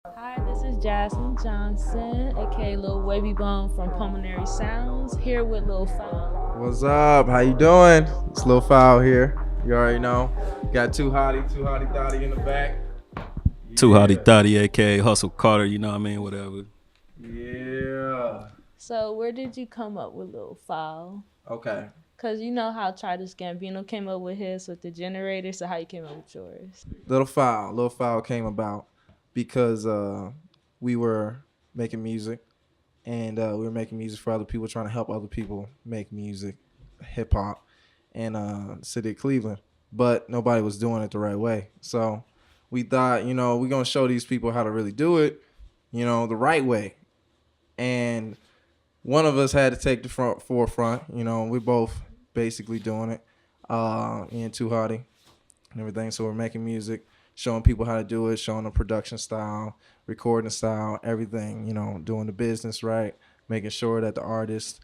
Hi, this is Jasmine Johnson, aka Lil Wavy Bone from Pulmonary Sounds, here with Lil Foul. What's up? How you doing? It's Lil Foul here. You already know. Got two hottie thotty in the back. Too Hotty Yeah. Thotty, aka Hustle Carter, you know what I mean? Whatever. Yeah. So, where did you come up with Lil Foul? Okay. Because you know how Childish Gambino came up with his with the generator, so how you came up with yours? Lil Foul came about because we were making music and we were making music for other people, trying to help other people make music, hip hop, in the city of Cleveland. But nobody was doing it the right way. So we thought, we're gonna show these people how to really do it, the right way. And one of us had to take the forefront. We're both basically doing it. Me and Too Hottie and everything. So we're making music, showing people how to do it, showing the production style, recording style, everything. Doing the business right, making sure that the artist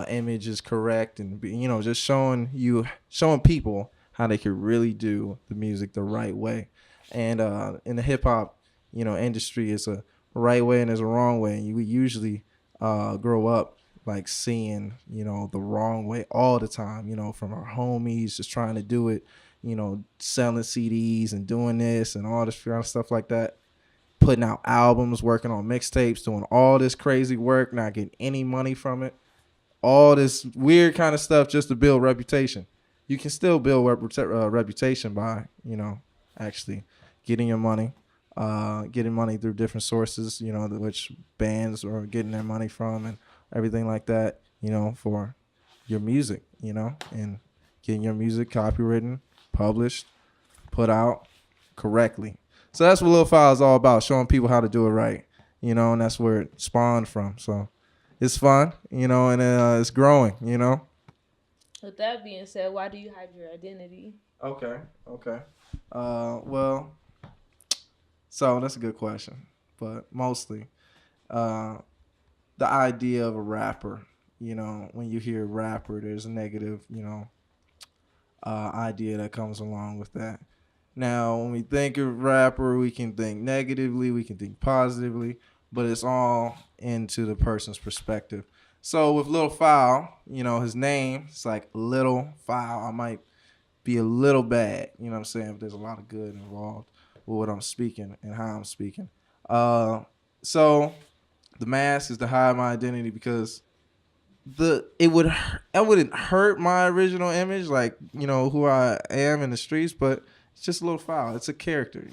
image is correct, and just showing people how they could really do the music the right way. And in the hip hop, industry is a right way and there's a wrong way. And we usually grow up like seeing the wrong way all the time. From our homies just trying to do it, selling CDs and doing this and all this kind of stuff like that, putting out albums, working on mixtapes, doing all this crazy work, not getting any money from it, all this weird kind of stuff just to build reputation. You can still build reputation by, actually getting your money, getting money through different sources, which bands are getting their money from and everything like that, for your music, and getting your music copywritten, published, put out correctly. So that's what Lil File is all about, showing people how to do it right, and that's where it spawned from. So it's fun, and it's growing. With that being said, why do you hide your identity? Okay. Well, so that's a good question, but mostly, uh, the idea of a rapper. When you hear rapper, there's a negative, idea that comes along with that. Now, when we think of rapper, we can think negatively, we can think positively, but it's all into the person's perspective. So with Little Foul, his name, it's like Little Foul. I might be a little bad, what I'm saying, but there's a lot of good involved with what I'm speaking and how I'm speaking. So the mask is to hide my identity because it wouldn't hurt my original image, like who I am in the streets, but it's just a little foul. It's a character,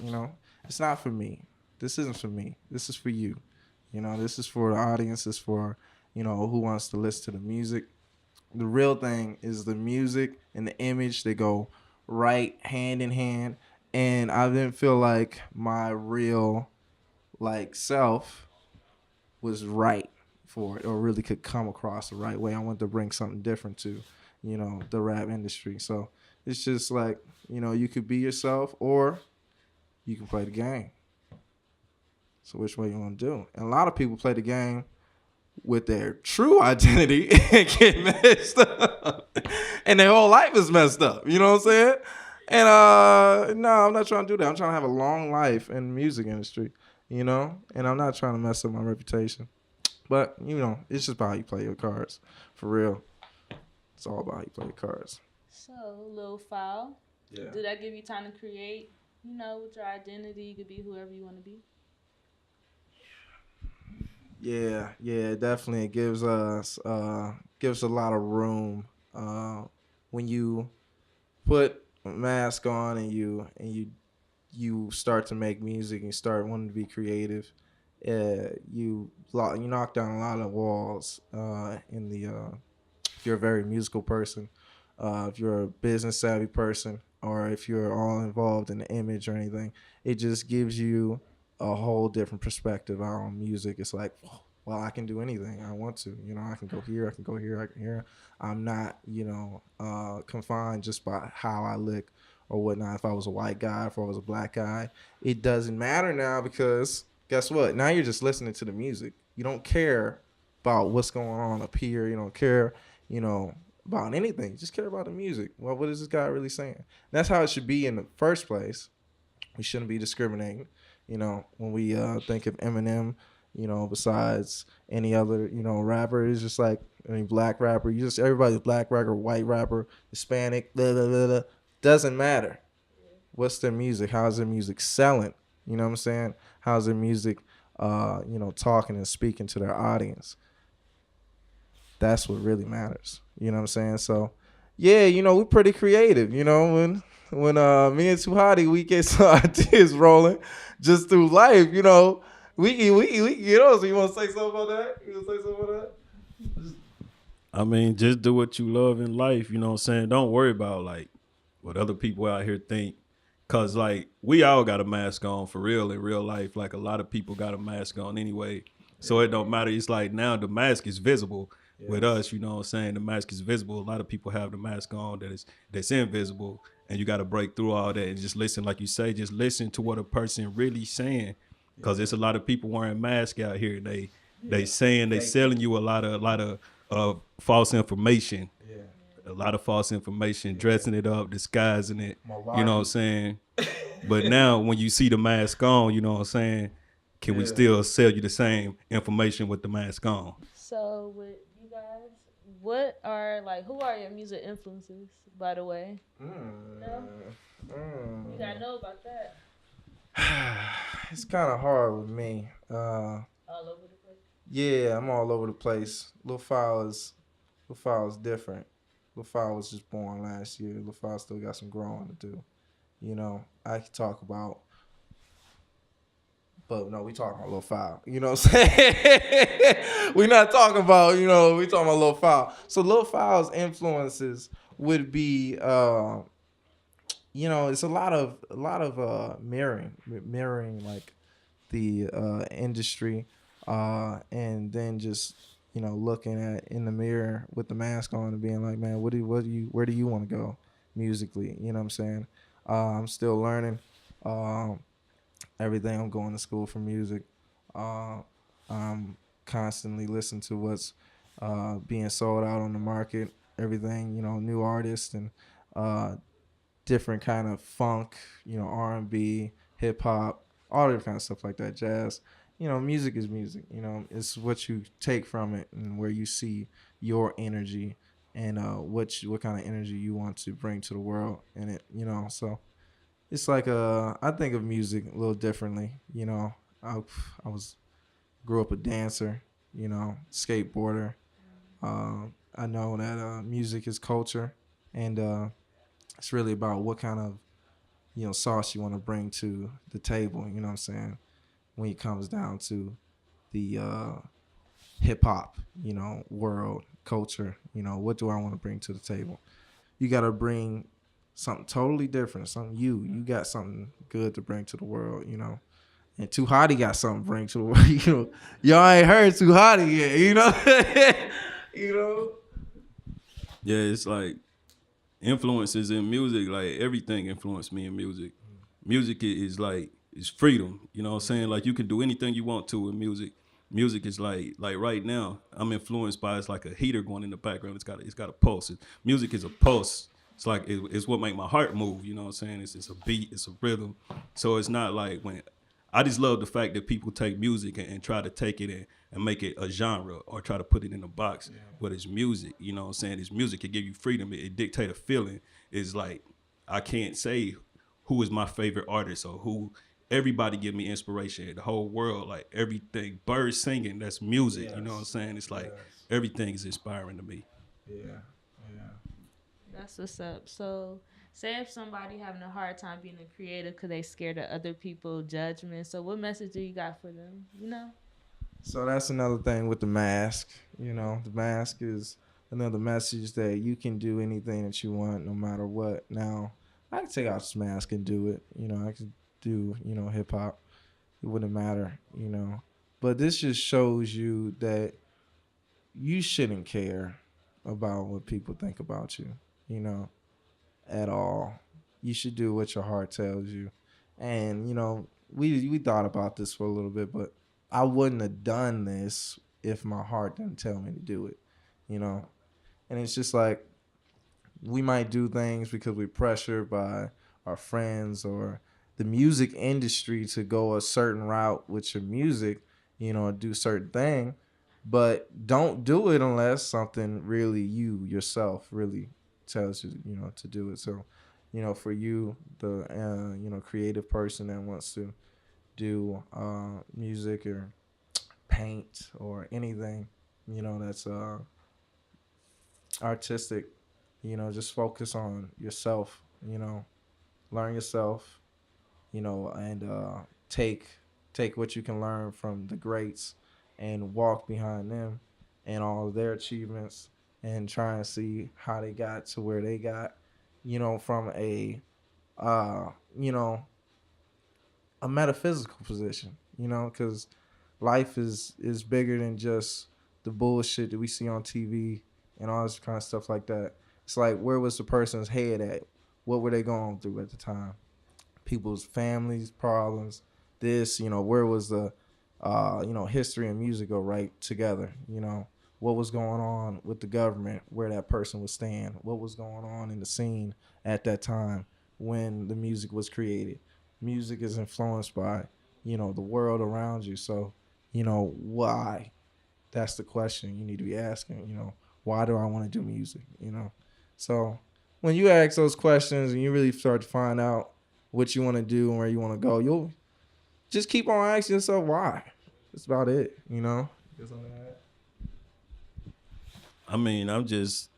It's not for me. This isn't for me. This is for you. This is for the audience. It's for who wants to listen to the music. The real thing is the music and the image. They go right hand in hand, and I didn't feel like my real self was right for it or really could come across the right way. I wanted to bring something different to, the rap industry. So it's just like, you could be yourself or you can play the game. So which way you want to do? And a lot of people play the game with their true identity and get messed up. And their whole life is messed up. You know what I'm saying? And no, I'm not trying to do that. I'm trying to have a long life in the music industry, and I'm not trying to mess up my reputation. But, it's just about how you play your cards. For real. It's all about how you play your cards. So, Lil Foul, Yeah. did that give you time to create? With your identity, you could be whoever you want to be. Yeah, definitely. It gives a lot of room when you put a mask on and you start to make music and you start wanting to be creative. You knock down a lot of walls in the if you're a very musical person, if you're a business savvy person, or if you're all involved in the image or anything. It just gives you a whole different perspective on music. It's like, well, I can do anything I want to. I can go here, I can go here, I can here. I'm not, confined just by how I look or whatnot. If I was a white guy, if I was a black guy, it doesn't matter now because guess what? Now you're just listening to the music. You don't care about what's going on up here. You don't care, about anything. You just care about the music. Well, what is this guy really saying? That's how it should be in the first place. We shouldn't be discriminating. You know, when we think of Eminem, you know, besides any other, you know, rapper, it's just like any black rapper. You just everybody's black rapper, white rapper, Hispanic, blah, blah, blah, blah. Doesn't matter. What's their music? How's their music selling? You know what I'm saying? How's their music, you know, talking and speaking to their audience? That's what really matters. You know what I'm saying? So, yeah, you know, we're pretty creative. You know, when me and Tuhati we get some ideas rolling just through life. You know, we you know. So you want to say something about that? You want to say something about that? I mean, just do what you love in life. You know what I'm saying? Don't worry about like what other people out here think. Cause like we all got a mask on for real in real life. Like a lot of people got a mask on anyway. So it don't matter. It's like now the mask is visible with us, you know what I'm saying? The mask is visible. A lot of people have the mask on that's invisible. And you gotta break through all that and just listen, like you say, just listen to what a person really saying. Cause there's a lot of people wearing masks out here. They saying they selling you a lot of false information. A lot of false information, dressing it up, disguising it. You know what I'm saying? But now when you see the mask on, you know what I'm saying? Can we still sell you the same information with the mask on? So with you guys, what are like who are your music influences, by the way? No? You gotta know about that. It's kind of hard with me. All over the place. Yeah, I'm all over the place. Lil Foul is different. Lil Foul was just born last year. Lil Foul still got some growing to do. You know, I can talk about, but no, we talking about Lil Foul. You know what I'm saying? We not talking about, you know, we talking about Lil Foul. So Lil Foul's influences would be, you know, it's a lot of mirroring like the industry, and then just, you know, looking at in the mirror with the mask on and being like, man, where do you want to go musically? You know what I'm saying? I'm still learning everything. I'm going to school for music. I'm constantly listening to what's being sold out on the market. Everything, you know, new artists and different kind of funk, you know, R&B, hip hop, all different kind of stuff like that, jazz. You know, music is music. You know, it's what you take from it and where you see your energy and what kind of energy you want to bring to the world in it. You know, so it's like I think of music a little differently. You know, I grew up a dancer. You know, skateboarder. I know that music is culture, and it's really about what kind of, you know, sauce you want to bring to the table. You know what I'm saying? When it comes down to the hip hop, you know, world culture, you know, what do I want to bring to the table? You got to bring something totally different, something you got something good to bring to the world, you know. And Too Hottie got something to bring to the world, you know. Y'all ain't heard Too Hottie yet, you know. You know. Yeah, it's like influences in music, like everything influenced me in music. Music is like it's freedom, you know what I'm saying? Like you can do anything you want to with music. Music is like right now I'm influenced by it's like a heater going in the background. It's got a pulse. Music is a pulse. It's like it's what make my heart move, you know what I'm saying? It's a beat, it's a rhythm. So it's not like when I just love the fact that people take music and try to take it and make it a genre or try to put it in a box. But it's music, you know what I'm saying? It's music. It give you freedom. It dictate a feeling. It's like I can't say who is my favorite artist or who. Everybody give me inspiration. The whole world, like everything. Birds singing, that's music. Yes. You know what I'm saying? It's like everything is inspiring to me. Yeah. That's what's up. So, say if somebody having a hard time being a creative because they scared of other people's judgment. So, what message do you got for them? You know. So that's another thing with the mask. You know, the mask is another message that you can do anything that you want, no matter what. Now, I can take out this mask and do it. You know, I can do, you know, hip hop. It wouldn't matter, you know. But this just shows you that you shouldn't care about what people think about you, you know, at all. You should do what your heart tells you. And, you know, we thought about this for a little bit, but I wouldn't have done this if my heart didn't tell me to do it, you know. And it's just like we might do things because we're pressured by our friends or the music industry to go a certain route with your music, do certain thing, but don't do it unless something really you yourself really tells you, to do it. So, for you, the creative person that wants to do music or paint or anything, that's artistic, just focus on yourself, learn yourself, and take what you can learn from the greats and walk behind them and all of their achievements and try and see how they got to where they got, from uh, you know, a metaphysical position, because life is bigger than just the bullshit that we see on TV and all this kind of stuff like that. It's like, where was the person's head at? What were they going through at the time? People's families, problems, this, where was the, history and music go right together, what was going on with the government, where that person was staying, what was going on in the scene at that time when the music was created. Music is influenced by, the world around you. So, why? That's the question you need to be asking, why do I want to do music? So when you ask those questions and you really start to find out what you want to do and where you want to go, you'll just keep on asking yourself why. That's about it. I mean, I'm just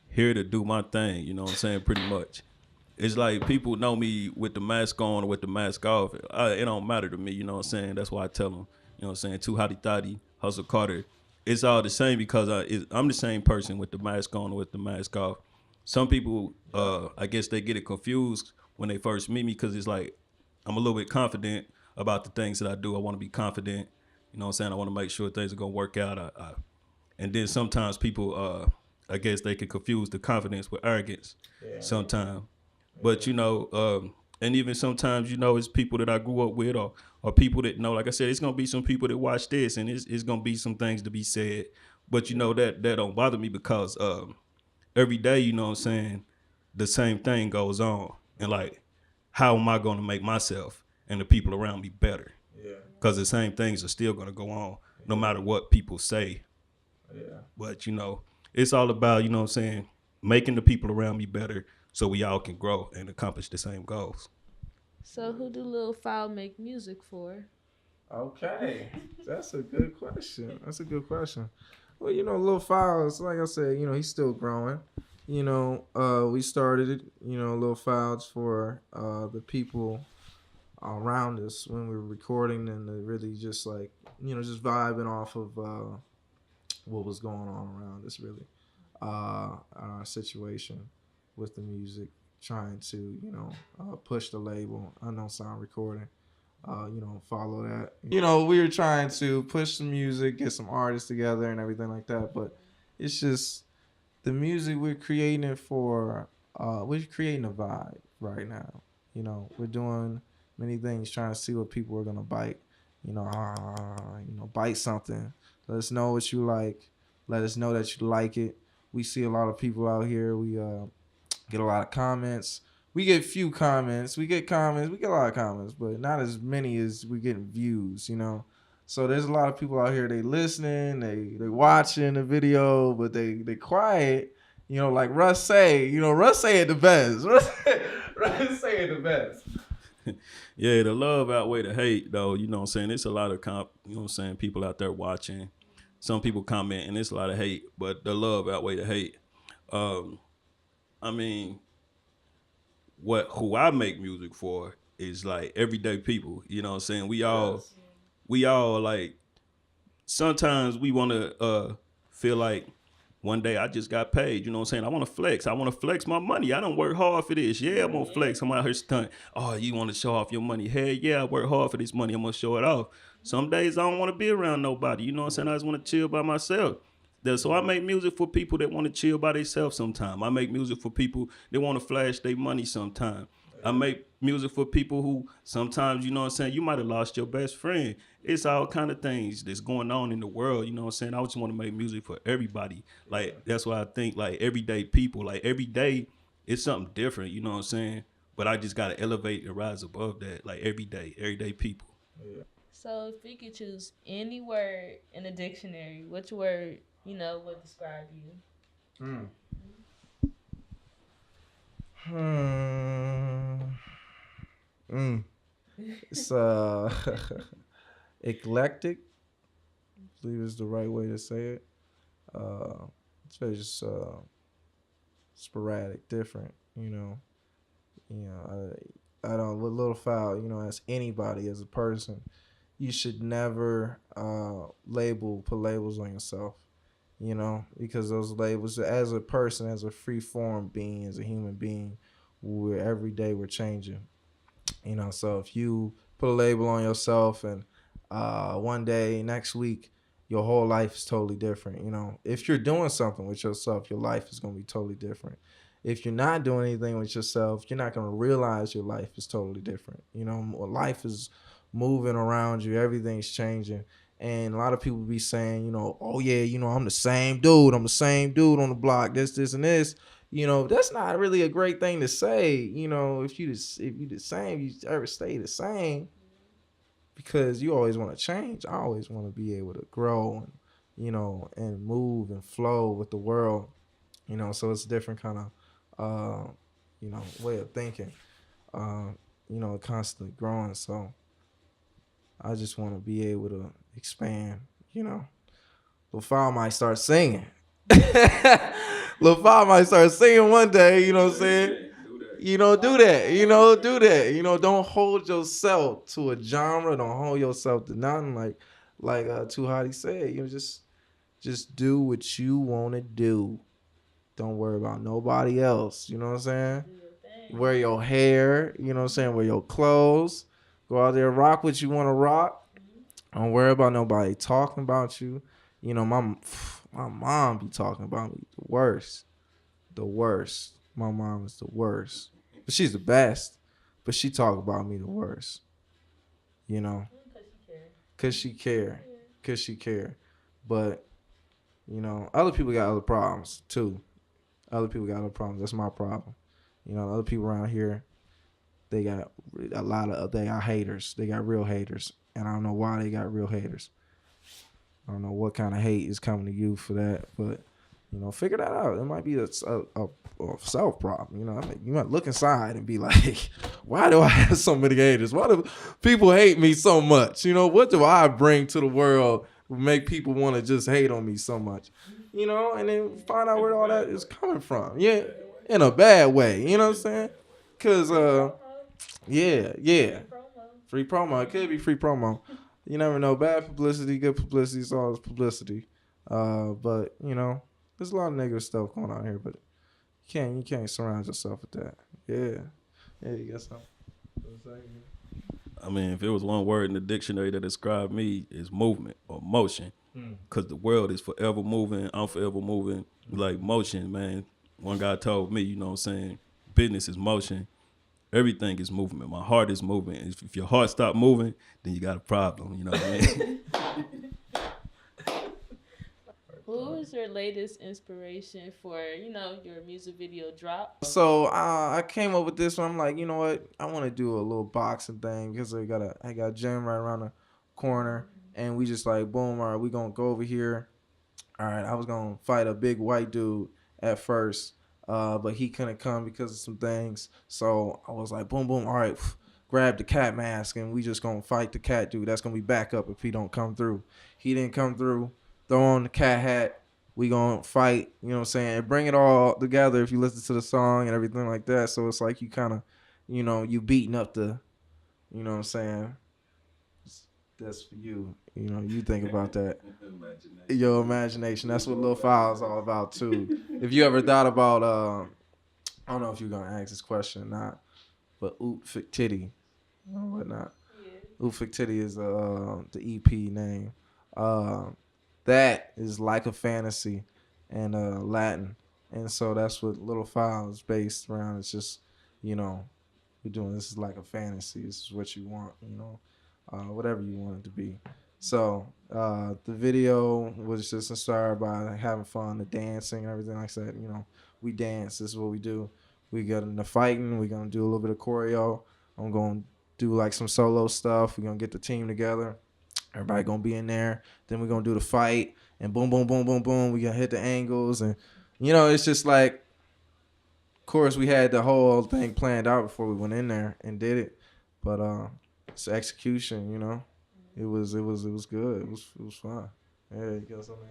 here to do my thing, you know what I'm saying, pretty much. It's like people know me with the mask on or with the mask off. It don't matter to me, you know what I'm saying? That's why I tell them, you know what I'm saying, Too Hotty Thotty, Hustle Carter. It's all the same because I'm the same person with the mask on or with the mask off. Some people, I guess they get it confused when they first meet me because it's like I'm a little bit confident about the things that I do. I want to be confident, you know what I'm saying? I want to make sure things are going to work out. And then sometimes people, I guess they can confuse the confidence with arrogance sometimes. But, and even sometimes, it's people that I grew up with or people that know, like I said, it's going to be some people that watch this and it's going to be some things to be said. But, that don't bother me because every day, you know what I'm saying, the same thing goes on. And like, how am I going to make myself and the people around me better? Because the same things are still going to go on no matter what people say. But, it's all about, you know what I'm saying, making the people around me better so we all can grow and accomplish the same goals. So who do Lil Foul make music for? Okay, that's a good question. Well, Lil Foul, like I said, he's still growing. We started it, Lil Fouls for the people around us when we were recording and really just like, just vibing off of what was going on around us, really. Our situation with the music, trying to, push the label, Unknown Sound Recording, follow that. We were trying to push the music, get some artists together and everything like that, but it's just the music we're creating it for, we're creating a vibe right now. We're doing many things, trying to see what people are going to bite, bite something. Let us know what you like. Let us know that you like it. We see a lot of people out here. We get a lot of comments. We get few comments. We get comments. We get a lot of comments, but not as many as we getting views, So there's a lot of people out here. They listening. They watching the video, but they quiet. Like Russ say. Russ say it the best. Russ say it the best. Yeah, the love outweigh the hate, though. You know what I'm saying? It's a lot of people out there watching. Some people comment, and it's a lot of hate, but the love outweigh the hate. I mean, who I make music for is like everyday people. You know what I'm saying? We all like, sometimes we want to feel like one day I just got paid. You know what I'm saying? I want to flex. I want to flex my money. I don't work hard for this. Yeah, I'm going to flex. I'm out here stunt. Oh, you want to show off your money? Hey, yeah, I work hard for this money. I'm going to show it off. Some days I don't want to be around nobody. You know what I'm saying? I just want to chill by myself. So I make music for people that want to chill by themselves sometime. I make music for people that want to flash their money sometime. I make music for people who sometimes, you know what I'm saying, you might have lost your best friend. It's all kind of things that's going on in the world, you know what I'm saying? I just want to make music for everybody. Like, that's why I think, like, everyday people, like, every day it's something different, you know what I'm saying? But I just gotta elevate and rise above that, like everyday people. So if you could choose any word in the dictionary, which word, would describe you? Mm. Hmm. Mm. It's eclectic. I believe is the right way to say it. Uh, it's very just sporadic, different. I don't with Little Foul. As anybody, as a person, you should never put labels on yourself. Because those labels, as a person, as a free form being, as a human being, we're every day we're changing. So if you put a label on yourself and one day next week your whole life is totally different. If you're doing something with yourself, your life is going to be totally different. If you're not doing anything with yourself, you're not going to realize your life is totally different. Life is moving around you, everything's changing. And a lot of people be saying, oh yeah, I'm the same dude, on the block, this and this. That's not really a great thing to say. If you the same, you ever stay the same, because you always want to change. I always want to be able to grow and and move and flow with the world. So it's a different kind of way of thinking. Uh, constantly growing. So I just want to be able to expand. Lil Foul might start singing. Lil Foul might start singing one day, you know what I'm saying? Do that. Do that. Don't hold yourself to a genre. Don't hold yourself to nothing. Like Too Hotty said, just do what you want to do. Don't worry about nobody else. You know what I'm saying? Wear your hair. You know what I'm saying? Wear your clothes. Go out there, rock what you want to rock. Don't worry about nobody talking about you. My mom be talking about me the worst. The worst. My mom is the worst. But she's the best. But she talk about me the worst. You know? Cause she care. Cause she care. But, other people got other problems too. Other people got other problems. That's my problem. Other people around here, they got they got haters. They got real haters. And I don't know why they got real haters. I don't know what kind of hate is coming to you for that, but figure that out. It might be a self problem. You might look inside and be like, why do I have so many haters? Why do people hate me so much? What do I bring to the world to make people want to just hate on me so much? And then find out where all that is coming from. Yeah, in a bad way. You know what I'm saying? Because, yeah. Free promo. It could be free promo. You never know. Bad publicity, good publicity. It's always publicity. But there's a lot of negative stuff going on here. But you can't surround yourself with that. Yeah. You got something. I mean, if it was one word in the dictionary that described me, it's movement or motion. Because the world is forever moving. I'm forever moving. Like motion, man. One guy told me, you know what I'm saying, business is motion. Everything is movement. My heart is moving. If your heart stop moving, then you got a problem. You know what I mean? Who is your latest inspiration for, your music video drop? So I came up with this one. I'm like, you know what? I want to do a little boxing thing because I got a gym right around the corner, and we just like, boom, all right, we gonna go over here. All right, I was gonna fight a big white dude at first, but he couldn't come because of some things. So I was like, boom, boom, all right, grab the cat mask, and we just gonna fight the cat dude. That's gonna be backup if he don't come through. He didn't come through. Throw on the cat hat. We gonna fight. You know what I'm saying? And bring it all together if you listen to the song and everything like that. So it's like you kind of, you beating up the, you know what I'm saying? That's for you. You think about that. Your imagination. That's what Lil Foul is all about too. If you ever thought about, I don't know if you're gonna ask this question or not, but Oot Fick Titty or whatnot. Yeah. Oot Fick Titty is the EP name. That is like a fantasy and Latin, and so that's what Little Foul is based around. It's just, we're doing this is like a fantasy. This is what you want, whatever you want it to be. So the video was just inspired by having fun, the dancing and everything like that. We dance. This is what we do. We got into fighting. We're gonna do a little bit of choreo. I'm gonna do like some solo stuff. We're gonna get the team together. Everybody gonna be in there. Then we're gonna do the fight, and boom, boom, boom, boom, boom. We gonna hit the angles, and it's just like, of course, we had the whole thing planned out before we went in there and did it, but it's execution. It was good. It was fun. Yeah, you got something?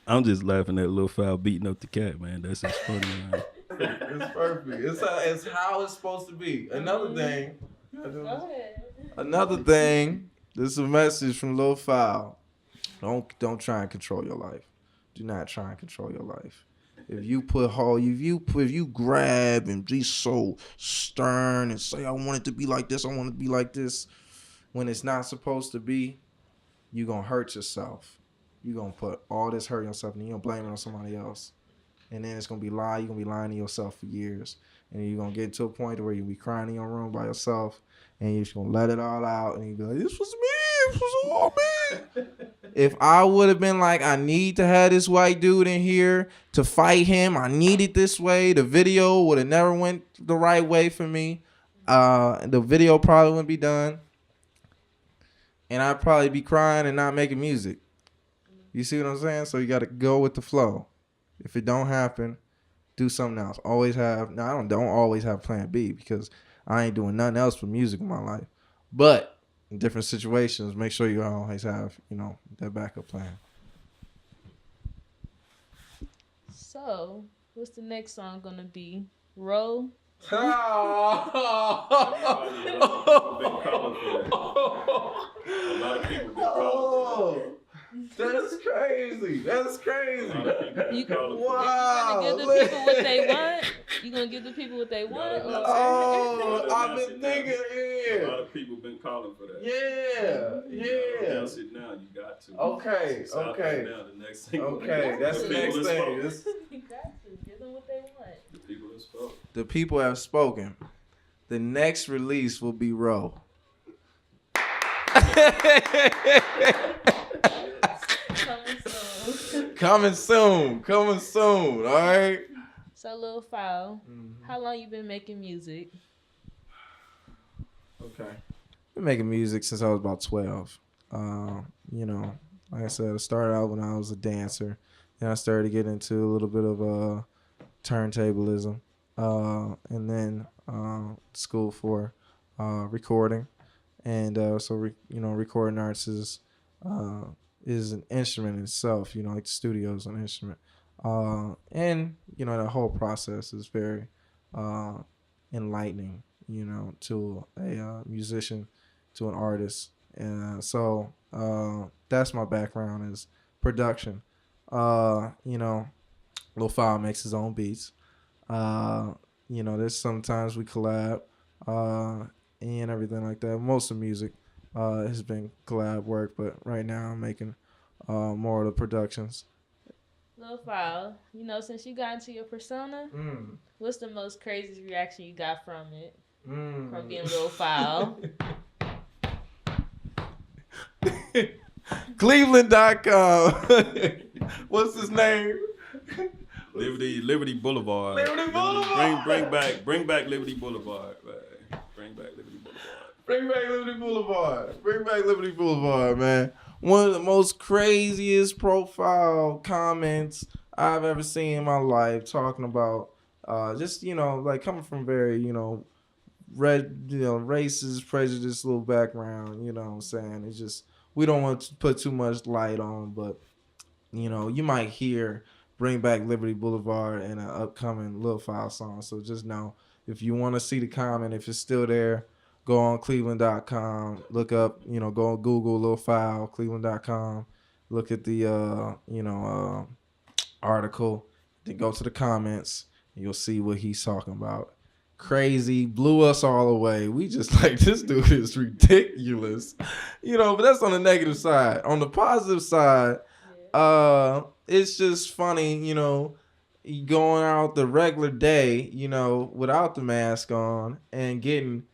I'm just laughing at Lil Foul beating up the cat, man. That's just funny, man. It's perfect. It's how it's supposed to be. Another thing. This is a message from Lil Foul. Don't try and control your life. Do not try and control your life. If you grab and be so stern and say I want it to be like this, I want it to be like this, when it's not supposed to be, you're gonna hurt yourself. You're gonna put all this hurt on yourself, and you're gonna blame it on somebody else. And then it's gonna be lie. You're gonna be lying to yourself for years. And you're gonna get to a point where you'll be crying in your room by yourself, and you're just gonna let it all out, and you be like, this was me, this was all me. If I would have been like, I need to have this white dude in here to fight him, I need it this way, the video would have never went the right way for me. The video probably wouldn't be done. And I'd probably be crying and not making music. You see what I'm saying? So you got to go with the flow. If it don't happen, do something else. I don't always have plan B, because I ain't doing nothing else with music in my life. But in different situations, make sure you always have, that backup plan. So, what's the next song gonna be? Roll? A lot of people been calling for that. That's crazy. Wow. You gonna give the people what they want? You gonna give the people what they want? I've been thinking A lot of people been calling for that. Yeah. Announce it now. You got to. Okay. Now, the next thing. Okay, that's the next thing. You got to give them what they want. The people have spoken. The people have spoken. The next release will be Row. Coming soon. All right. So, Lil Foul, how long you been making music? Okay. Been making music since I was about 12. Like I said, I started out when I was a dancer. Then I started to get into a little bit of turntablism. And then school for recording. And recording arts is an instrument in itself, like the studio is an instrument. And the whole process is very enlightening, to a musician, to an artist. And so that's my background, is production. Lil Foul makes his own beats. There's sometimes we collab and everything like that. Most of music has been collab work, but right now I'm making more of the productions. Lil Foul, since you got into your persona, what's the most crazy reaction you got from it? From being Lil Foul? Cleveland.com. What's his name? Liberty Boulevard. Liberty Boulevard. Bring back Liberty Boulevard, man. Bring back Liberty Boulevard, man. One of the most craziest profile comments I've ever seen in my life, talking about coming from very, racist, prejudiced little background, what I'm saying? It's just, we don't want to put too much light on, but, you might hear Bring Back Liberty Boulevard in an upcoming Lil Foul song. So just know, if you want to see the comment, if it's still there, go on Cleveland.com, look up, go on Google Lil Foul, Cleveland.com, look at the, article, then go to the comments, and you'll see what he's talking about. Crazy, blew us all away. We just like, this dude is ridiculous, but that's on the negative side. On the positive side, it's just funny, going out the regular day, without the mask on, and getting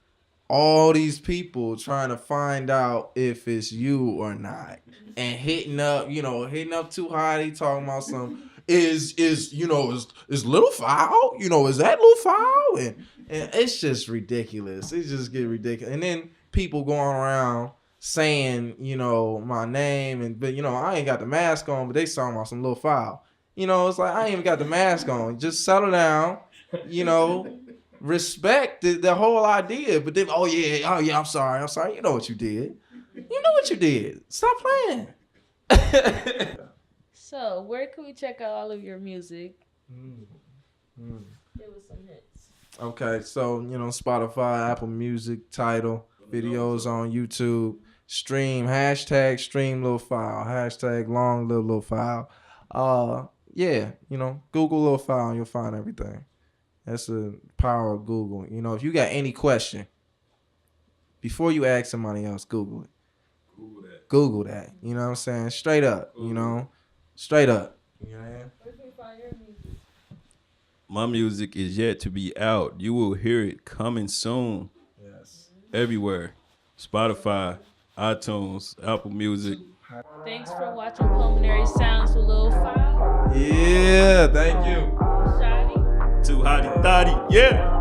all these people trying to find out if it's you or not, and hitting up too high. They talking about some, is Lil Foul? Is that Lil Foul? And it's just ridiculous. It just get ridiculous. And then people going around saying, my name, but I ain't got the mask on, but they talking about some Lil Foul. It's like, I ain't even got the mask on. Just settle down, respect the whole idea. But then, oh yeah, I'm sorry. You know what you did. Stop playing. So, where can we check out all of your music? Give us some hits. Okay, so Spotify, Apple Music, Tidal, videos on YouTube. Stream #stream Lil Foul, #long live Lil Foul. Google Lil Foul and you'll find everything. That's the power of Google. If you got any question, before you ask somebody else, Google it. Google that. You know what I'm saying? Straight up. Straight up. You know what I mean? Where can we find your music? My music is yet to be out. You will hear it coming soon. Yes. Everywhere. Spotify, iTunes, Apple Music. Thanks for watching Pulmonary Sounds with Lil Foul. Yeah, thank you. Shotty. Too hotty thotty. Yeah.